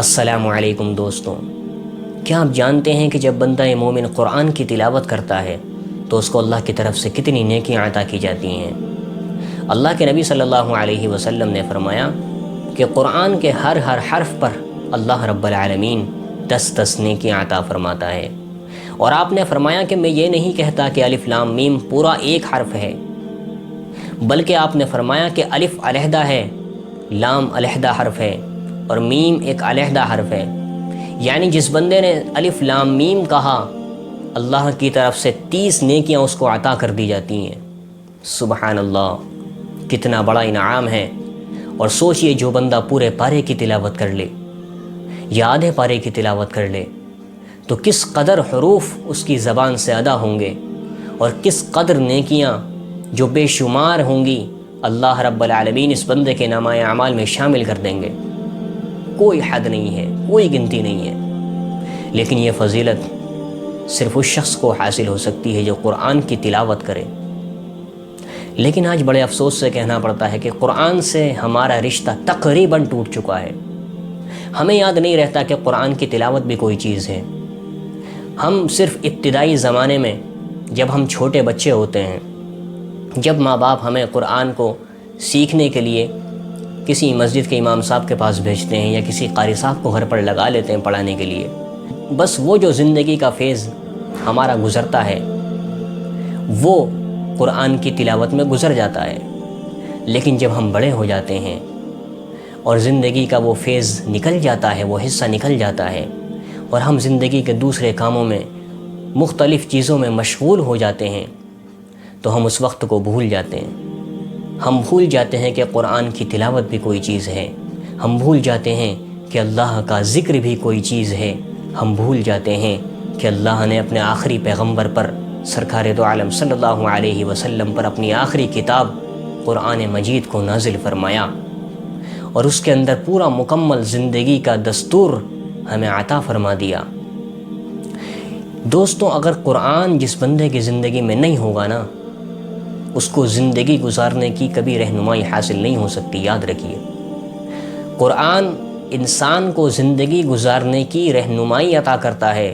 السلام علیکم دوستوں، کیا آپ جانتے ہیں کہ جب بندہ مومن قرآن کی تلاوت کرتا ہے تو اس کو اللہ کی طرف سے کتنی نیکیاں عطا کی جاتی ہیں؟ اللہ کے نبی صلی اللہ علیہ وسلم نے فرمایا کہ قرآن کے ہر حرف پر اللہ رب العالمین 10 نیکیاں عطا فرماتا ہے۔ اور آپ نے فرمایا کہ میں یہ نہیں کہتا کہ الف لام میم پورا ایک حرف ہے، بلکہ آپ نے فرمایا کہ الف علیحدہ ہے، لام علیحدہ حرف ہے اور میم ایک علیحدہ حرف ہے۔ یعنی جس بندے نے الف لام میم کہا، اللہ کی طرف سے 30 نیکیاں اس کو عطا کر دی جاتی ہیں۔ سبحان اللہ، کتنا بڑا انعام ہے۔ اور سوچئے جو بندہ پورے پارے کی تلاوت کر لے یا آدھے پارے کی تلاوت کر لے تو کس قدر حروف اس کی زبان سے ادا ہوں گے اور کس قدر نیکیاں جو بے شمار ہوں گی اللہ رب العالمین اس بندے کے نامہ اعمال میں شامل کر دیں گے۔ کوئی حد نہیں ہے، کوئی گنتی نہیں ہے۔ لیکن یہ فضیلت صرف اس شخص کو حاصل ہو سکتی ہے جو قرآن کی تلاوت کرے۔ لیکن آج بڑے افسوس سے کہنا پڑتا ہے کہ قرآن سے ہمارا رشتہ تقریباً ٹوٹ چکا ہے۔ ہمیں یاد نہیں رہتا کہ قرآن کی تلاوت بھی کوئی چیز ہے۔ ہم صرف ابتدائی زمانے میں جب ہم چھوٹے بچے ہوتے ہیں، جب ماں باپ ہمیں قرآن کو سیکھنے کے لیے کسی مسجد کے امام صاحب کے پاس بھیجتے ہیں یا کسی قاری صاحب کو گھر پر لگا لیتے ہیں پڑھانے کے لیے، بس وہ جو زندگی کا فیز ہمارا گزرتا ہے وہ قرآن کی تلاوت میں گزر جاتا ہے۔ لیکن جب ہم بڑے ہو جاتے ہیں اور زندگی کا وہ فیز نکل جاتا ہے، وہ حصہ نکل جاتا ہے اور ہم زندگی کے دوسرے کاموں میں مختلف چیزوں میں مشغول ہو جاتے ہیں تو ہم اس وقت کو بھول جاتے ہیں۔ ہم بھول جاتے ہیں کہ قرآن کی تلاوت بھی کوئی چیز ہے، ہم بھول جاتے ہیں کہ اللہ کا ذکر بھی کوئی چیز ہے، ہم بھول جاتے ہیں کہ اللہ نے اپنے آخری پیغمبر پر سرکار دو عالم صلی اللہ علیہ وسلم پر اپنی آخری کتاب قرآن مجید کو نازل فرمایا اور اس کے اندر پورا مکمل زندگی کا دستور ہمیں عطا فرما دیا۔ دوستوں، اگر قرآن جس بندے کی زندگی میں نہیں ہوگا نا، اس کو زندگی گزارنے کی کبھی رہنمائی حاصل نہیں ہو سکتی۔ یاد رکھیے، قرآن انسان کو زندگی گزارنے کی رہنمائی عطا کرتا ہے۔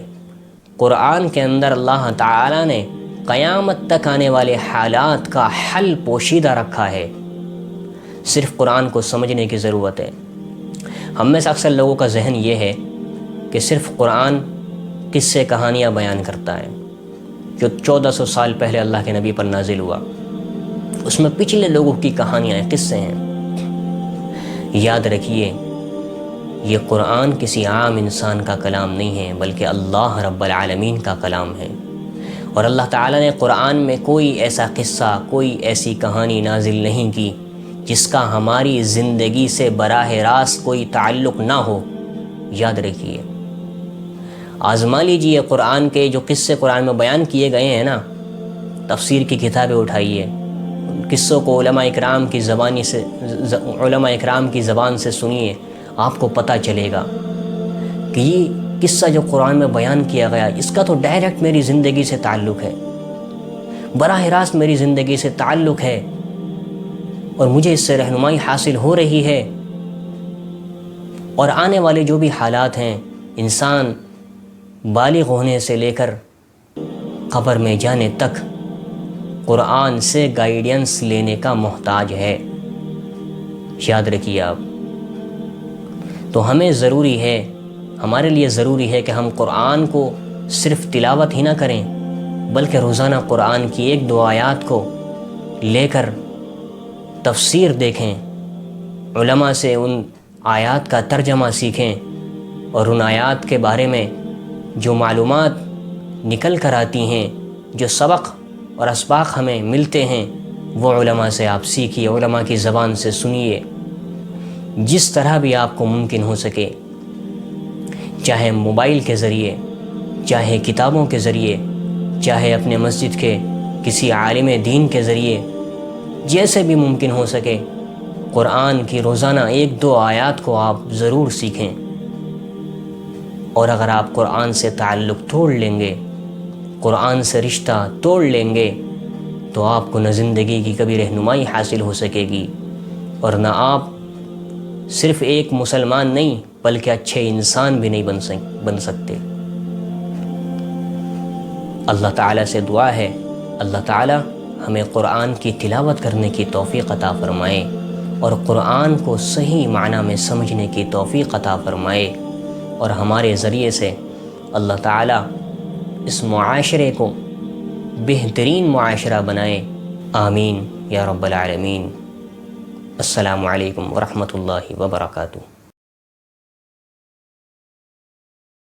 قرآن کے اندر اللہ تعالیٰ نے قیامت تک آنے والے حالات کا حل پوشیدہ رکھا ہے۔ صرف قرآن کو سمجھنے کی ضرورت ہے۔ ہم میں سے اکثر لوگوں کا ذہن یہ ہے کہ صرف قرآن قصے کہانیاں بیان کرتا ہے جو 1400 سال پہلے اللہ کے نبی پر نازل ہوا، اس میں پچھلے لوگوں کی کہانیاں ہیں، قصے ہیں۔ یاد رکھیے، یہ قرآن کسی عام انسان کا کلام نہیں ہے بلکہ اللہ رب العالمین کا کلام ہے۔ اور اللہ تعالیٰ نے قرآن میں کوئی ایسا قصہ، کوئی ایسی کہانی نازل نہیں کی جس کا ہماری زندگی سے براہ راست کوئی تعلق نہ ہو۔ یاد رکھیے، آزما لیجیے قرآن کے جو قصے قرآن میں بیان کیے گئے ہیں نا، تفسیر کی کتابیں اٹھائیے، قصوں کو علماء اکرام کی زبان سے سنیے، آپ کو پتہ چلے گا کہ یہ قصہ جو قرآن میں بیان کیا گیا اس کا تو ڈائریکٹ میری زندگی سے تعلق ہے، براہ راست میری زندگی سے تعلق ہے اور مجھے اس سے رہنمائی حاصل ہو رہی ہے۔ اور آنے والے جو بھی حالات ہیں، انسان بالغ ہونے سے لے کر قبر میں جانے تک قرآن سے گائیڈنس لینے کا محتاج ہے۔ یاد رکھیے آپ، تو ہمارے لیے ضروری ہے کہ ہم قرآن کو صرف تلاوت ہی نہ کریں بلکہ روزانہ قرآن کی 1-2 آیات کو لے کر تفسیر دیکھیں، علماء سے ان آیات کا ترجمہ سیکھیں اور ان آیات کے بارے میں جو معلومات نکل کر آتی ہیں، جو سبق اور اسباق ہمیں ملتے ہیں، وہ علماء سے آپ سیکھیے، علماء کی زبان سے سنیے، جس طرح بھی آپ کو ممکن ہو سکے، چاہے موبائل کے ذریعے، چاہے کتابوں کے ذریعے، چاہے اپنے مسجد کے کسی عالم دین کے ذریعے، جیسے بھی ممکن ہو سکے قرآن کی روزانہ 1-2 آیات کو آپ ضرور سیکھیں۔ اور اگر آپ قرآن سے تعلق توڑ لیں گے، قرآن سے رشتہ توڑ لیں گے تو آپ کو نہ زندگی کی کبھی رہنمائی حاصل ہو سکے گی اور نہ آپ صرف ایک مسلمان نہیں بلکہ اچھے انسان بھی نہیں بن سکتے۔ اللہ تعالیٰ سے دعا ہے اللہ تعالیٰ ہمیں قرآن کی تلاوت کرنے کی توفیق عطا فرمائے اور قرآن کو صحیح معنی میں سمجھنے کی توفیق عطا فرمائے، اور ہمارے ذریعے سے اللہ تعالیٰ اس معاشرے کو بہترین معاشرہ بنائے، آمین یا رب العالمین۔ السلام علیکم ورحمۃ اللہ وبرکاتہ۔